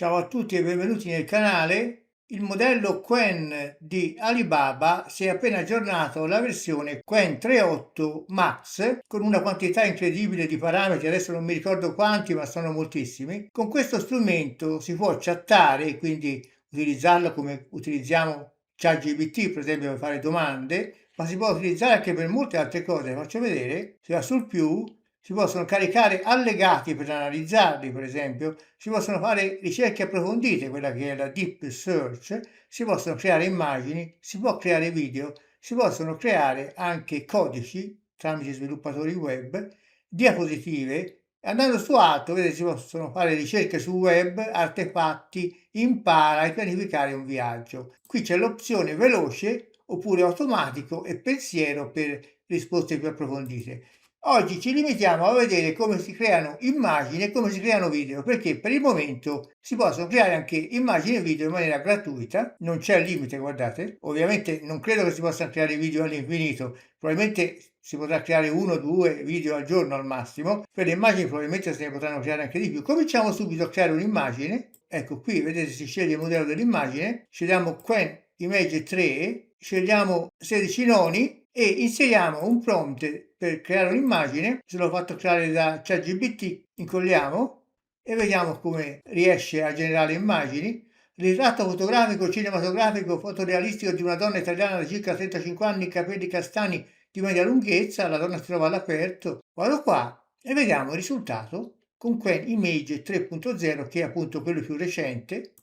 Ciao a tutti e benvenuti nel canale. Il modello Qwen di Alibaba si è appena aggiornato alla versione Qwen 3.8 Max con una quantità incredibile di parametri, adesso non mi ricordo quanti ma sono moltissimi. Con questo strumento si può chattare, quindi utilizzarlo come utilizziamo ChatGPT per esempio per fare domande, ma si può utilizzare anche per molte altre cose. Faccio vedere, si va sul più, si possono caricare allegati per analizzarli, per esempio, si possono fare ricerche approfondite, quella che è la deep search, si possono creare immagini, si può creare video, si possono creare anche codici tramite sviluppatori web, diapositive. Andando su alto, vedete, si possono fare ricerche su web, artefatti, impara e pianificare un viaggio. Qui c'è l'opzione veloce oppure automatico e pensiero per risposte più approfondite. Oggi ci limitiamo a vedere come si creano immagini e come si creano video, perché per il momento si possono creare anche immagini e video in maniera gratuita, non c'è limite, guardate. Ovviamente non credo che si possano creare video all'infinito, probabilmente si potrà creare 1 o 2 video al giorno al massimo, per le immagini probabilmente se ne potranno creare anche di più. Cominciamo subito a creare un'immagine. Ecco qui, vedete, si sceglie il modello dell'immagine, scegliamo Qwen Image 3, scegliamo 16 noni e inseriamo un prompt per creare un'immagine. Se l'ho fatto creare da ChatGPT, incolliamo e vediamo come riesce a generare immagini. Ritratto fotografico, cinematografico, fotorealistico di una donna italiana di circa 35 anni, capelli castani di media lunghezza, la donna si trova all'aperto. Vado qua e vediamo il risultato con Qwen Image 3.0, che è appunto quello più recente.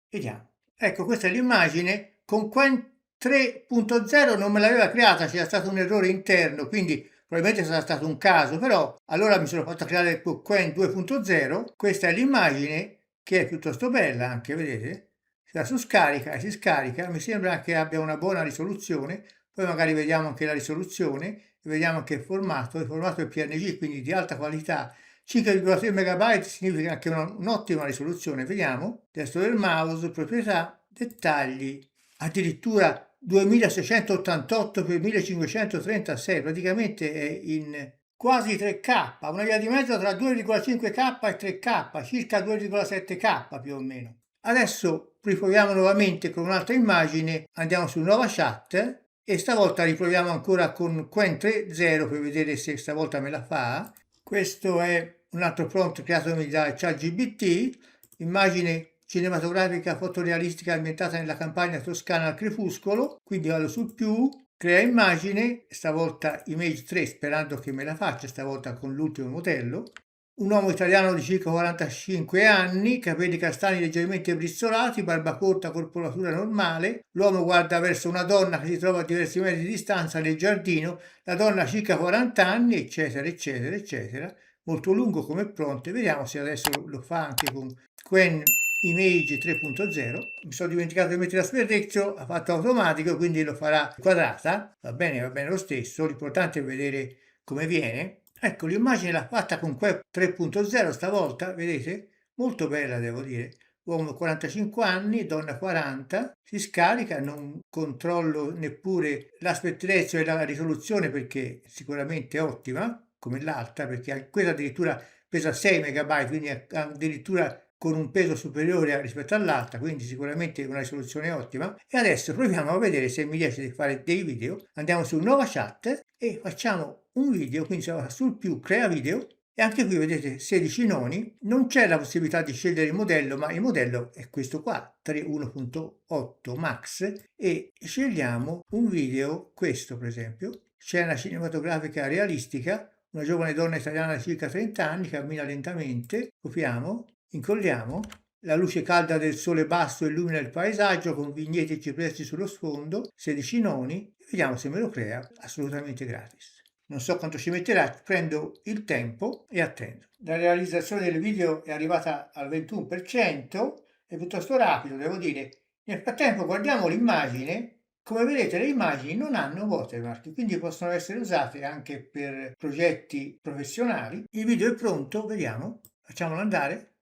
Vediamo. Ecco, questa è l'immagine. Con Qwen 3.0 non me l'aveva creata, c'era stato un errore interno, quindi probabilmente sarà stato un caso, però allora mi sono fatto creare Qwen 2.0. Questa è l'immagine, che è piuttosto bella anche, vedete? Si va su scarica e si scarica, mi sembra che abbia una buona risoluzione, poi magari vediamo anche la risoluzione, e vediamo anche il formato è PNG, quindi di alta qualità. 5,3 MB significa anche un'ottima risoluzione. Vediamo, testo del mouse, proprietà, dettagli, addirittura 2688 x 1536, praticamente è in quasi 3K, una via di mezzo tra 2,5K e 3K, circa 2,7K più o meno. Adesso riproviamo nuovamente con un'altra immagine, andiamo su nuova chat e stavolta riproviamo ancora con Qwen 3.0 per vedere se stavolta me la fa. Questo è un altro prompt creato da ChatGPT, immagine cinematografica fotorealistica ambientata nella campagna toscana al crepuscolo, quindi vado sul più, crea immagine, stavolta Image 3 sperando che me la faccia, stavolta con l'ultimo modello. Un uomo italiano di circa 45 anni, capelli castani leggermente brizzolati, barba corta, corporatura normale. L'uomo guarda verso una donna che si trova a diversi metri di distanza nel giardino, la donna ha circa 40 anni, eccetera, eccetera, eccetera. Molto lungo come prompt. Vediamo se adesso lo fa anche con Qwen Image 3.0. Mi sono dimenticato di mettere la sperrezzo, ha fatto automatico, quindi lo farà quadrata. Va bene lo stesso. L'importante è vedere come viene. Ecco, l'immagine l'ha fatta con Qwen 3.0 stavolta, vedete? Molto bella, devo dire. Uomo 45 anni, donna 40, si scarica, non controllo neppure l'aspect ratio e la risoluzione perché sicuramente è ottima, come l'altra, perché questa addirittura pesa 6 MB, quindi è addirittura con un peso superiore rispetto all'altra, quindi sicuramente una risoluzione ottima. E adesso proviamo a vedere se mi riesce di fare dei video. Andiamo su nuova chat e facciamo un video, quindi si va sul più crea video e anche qui vedete 16 noni, non c'è la possibilità di scegliere il modello, ma il modello è questo qua, 3.1.8 Max, e scegliamo un video, questo per esempio, scena cinematografica realistica, una giovane donna italiana di circa 30 anni, cammina lentamente, copiamo, incolliamo, la luce calda del sole basso illumina il paesaggio con vigneti e cipressi sullo sfondo, 16 noni, vediamo se me lo crea, assolutamente gratis. Non so quanto ci metterà, prendo il tempo e attendo. La realizzazione del video è arrivata al 21%, è piuttosto rapido, devo dire. Nel frattempo guardiamo l'immagine. Come vedete le immagini non hanno watermark, quindi possono essere usate anche per progetti professionali. Il video è pronto, vediamo, facciamolo andare.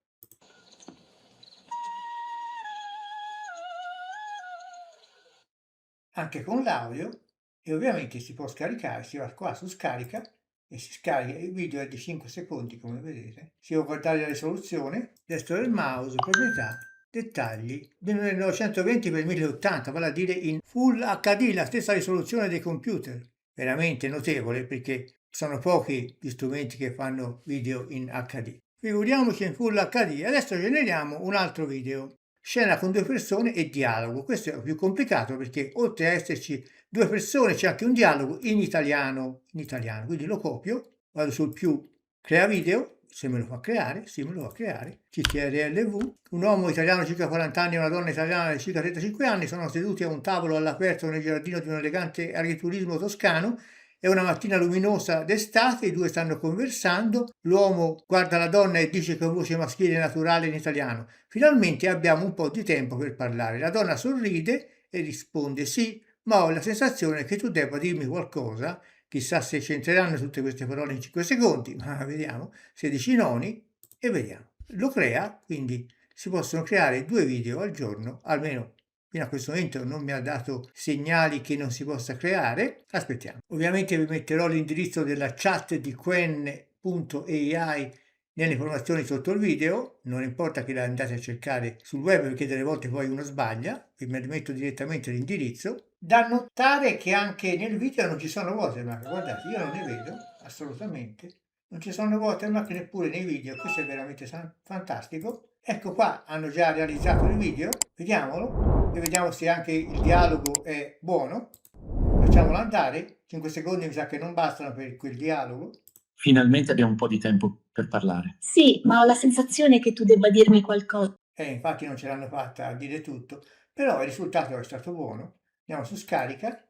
Anche con l'audio e ovviamente si può scaricare, si va qua su scarica e si scarica. Il video è di 5 secondi, come vedete. Si può guardare la risoluzione, destro del mouse, proprietà, dettagli, 1920 x 1080, vale a dire in Full HD, la stessa risoluzione dei computer. Veramente notevole, perché sono pochi gli strumenti che fanno video in HD. Figuriamoci in Full HD. Adesso generiamo un altro video. Scena con due persone e dialogo. Questo è più complicato perché oltre a esserci due persone c'è anche un dialogo in italiano. Quindi lo copio, vado sul più crea video, se me lo fa creare, sì me lo fa creare, CTRL-V, un uomo italiano circa 40 anni e una donna italiana di circa 35 anni sono seduti a un tavolo all'aperto nel giardino di un elegante agriturismo toscano. È una mattina luminosa d'estate, i due stanno conversando, l'uomo guarda la donna e dice con voce maschile e naturale in italiano: finalmente abbiamo un po' di tempo per parlare. La donna sorride e risponde: sì, ma ho la sensazione che tu debba dirmi qualcosa. Chissà se c'entreranno tutte queste parole in 5 secondi, ma vediamo. 16 noni e vediamo. Lo crea, quindi si possono creare 2 video al giorno, almeno fino a questo momento non mi ha dato segnali che non si possa creare. Aspettiamo. Ovviamente vi metterò l'indirizzo della chat di Qwen.ai nelle informazioni sotto il video, non importa che la andate a cercare sul web perché delle volte poi uno sbaglia, vi metto direttamente l'indirizzo. Da notare che anche nel video non ci sono watermark, guardate, io non ne vedo assolutamente, non ci sono watermark neppure nei video, questo è veramente fantastico. Ecco qua, hanno già realizzato il video, vediamolo e vediamo se anche il dialogo è buono. Facciamolo andare, 5 secondi mi sa che non bastano per quel dialogo. Finalmente abbiamo un po' di tempo per parlare. Sì, ma ho la sensazione che tu debba dirmi qualcosa. Infatti non ce l'hanno fatta a dire tutto, però il risultato è stato buono. Andiamo su scarica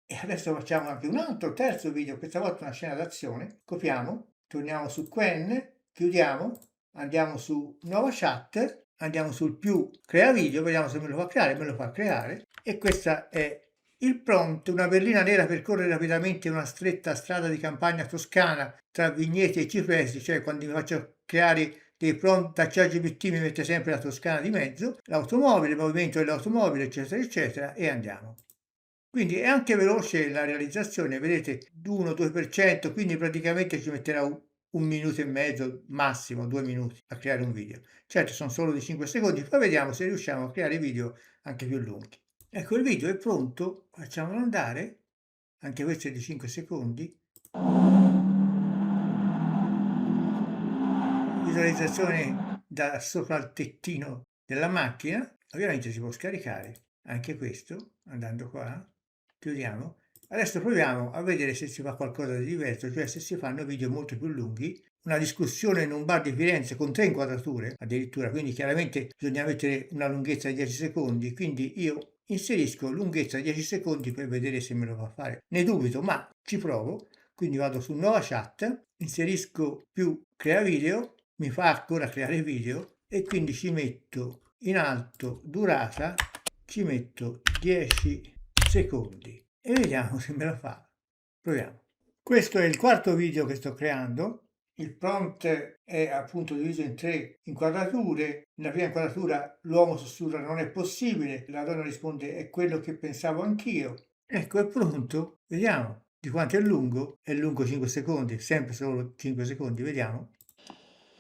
e adesso facciamo anche un altro terzo video, questa volta una scena d'azione. Copiamo, torniamo su Qwen, chiudiamo, andiamo su nuova chat, andiamo sul più crea video, vediamo se me lo fa creare, me lo fa creare. E questa è il prompt: una berlina nera percorre rapidamente una stretta strada di campagna toscana tra vigneti e cipressi, cioè quando mi faccio creare dei prompt da ChatGPT mi mette sempre la Toscana di mezzo, l'automobile, il movimento dell'automobile, eccetera, eccetera, e andiamo. Quindi è anche veloce la realizzazione, vedete, 1-2%, quindi praticamente ci metterà un minuto e mezzo, massimo 2 minuti a creare un video. Certo, sono solo di 5 secondi, poi vediamo se riusciamo a creare video anche più lunghi. Ecco, il video è pronto, facciamolo andare, anche questo è di 5 secondi. Visualizzazione da sopra il tettino della macchina, ovviamente si può scaricare anche questo, andando qua, chiudiamo. Adesso proviamo a vedere se si fa qualcosa di diverso, cioè se si fanno video molto più lunghi, una discussione in un bar di Firenze con 3 inquadrature addirittura, quindi chiaramente bisogna mettere una lunghezza di 10 secondi, quindi io inserisco lunghezza 10 secondi per vedere se me lo fa fare. Ne dubito, ma ci provo, quindi vado su nuova chat, inserisco più crea video, mi fa ancora creare video e quindi ci metto in alto durata, ci metto 10 secondi e vediamo se me la fa. Proviamo. Questo è il quarto video che sto creando. Il prompt è appunto diviso in 3 inquadrature. Nella prima inquadratura l'uomo sussurra non è possibile, la donna risponde è quello che pensavo anch'io. Ecco, è pronto. Vediamo di quanto è lungo. È lungo 5 secondi, sempre solo 5 secondi, vediamo.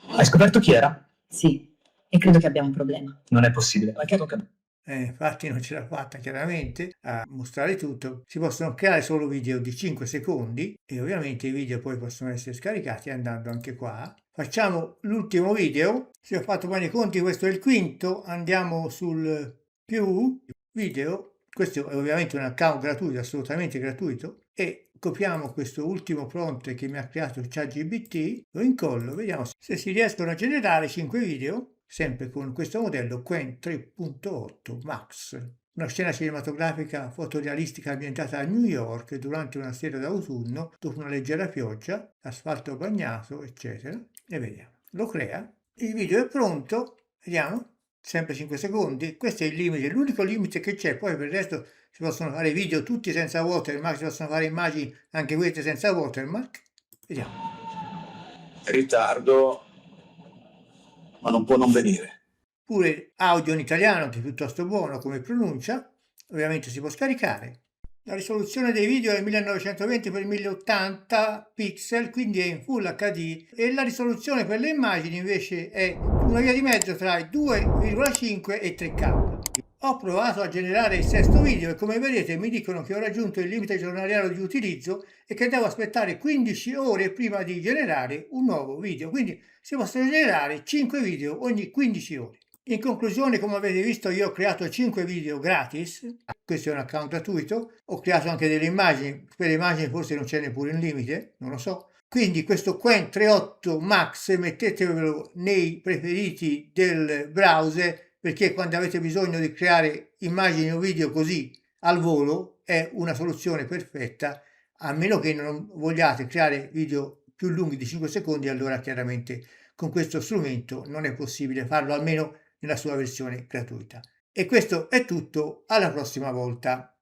Hai scoperto chi era? Sì, e credo che abbiamo un problema. Non è possibile. Ma che tocca? Infatti non ce l'ha fatta chiaramente a mostrare tutto. Si possono creare solo video di 5 secondi e ovviamente i video poi possono essere scaricati andando anche qua. Facciamo l'ultimo video. Se ho fatto bene i conti, questo è il quinto. Andiamo sul più video. Questo è ovviamente un account gratuito, assolutamente gratuito. E copiamo questo ultimo prompt che mi ha creato ChatGPT, lo incollo, vediamo se si riescono a generare 5 video, sempre con questo modello Qwen 3.8 Max. Una scena cinematografica fotorealistica ambientata a New York durante una sera d'autunno, dopo una leggera pioggia, asfalto bagnato, eccetera. E vediamo. Lo crea. Il video è pronto. Vediamo. Sempre 5 secondi. Questo è il limite, l'unico limite che c'è. Poi per il resto si possono fare video tutti senza watermark, si possono fare immagini anche queste senza watermark. Vediamo. Ritardo, ma non può non venire. Pure audio in italiano che è piuttosto buono come pronuncia, ovviamente si può scaricare La risoluzione dei video è 1920x1080 pixel, quindi è in Full HD, e la risoluzione per le immagini invece è una via di mezzo tra i 2,5 e 3K. Ho provato a generare il sesto video e come vedete mi dicono che ho raggiunto il limite giornaliero di utilizzo e che devo aspettare 15 ore prima di generare un nuovo video, quindi si possono generare 5 video ogni 15 ore. In conclusione, come avete visto, io ho creato 5 video gratis, questo è un account gratuito, ho creato anche delle immagini, per le immagini forse non c'è neppure un limite, non lo so. Quindi questo Qwen 3.8 Max mettetevelo nei preferiti del browser, perché quando avete bisogno di creare immagini o video così al volo è una soluzione perfetta, a meno che non vogliate creare video più lunghi di 5 secondi, allora chiaramente con questo strumento non è possibile farlo, almeno nella sua versione gratuita. E questo è tutto, alla prossima volta.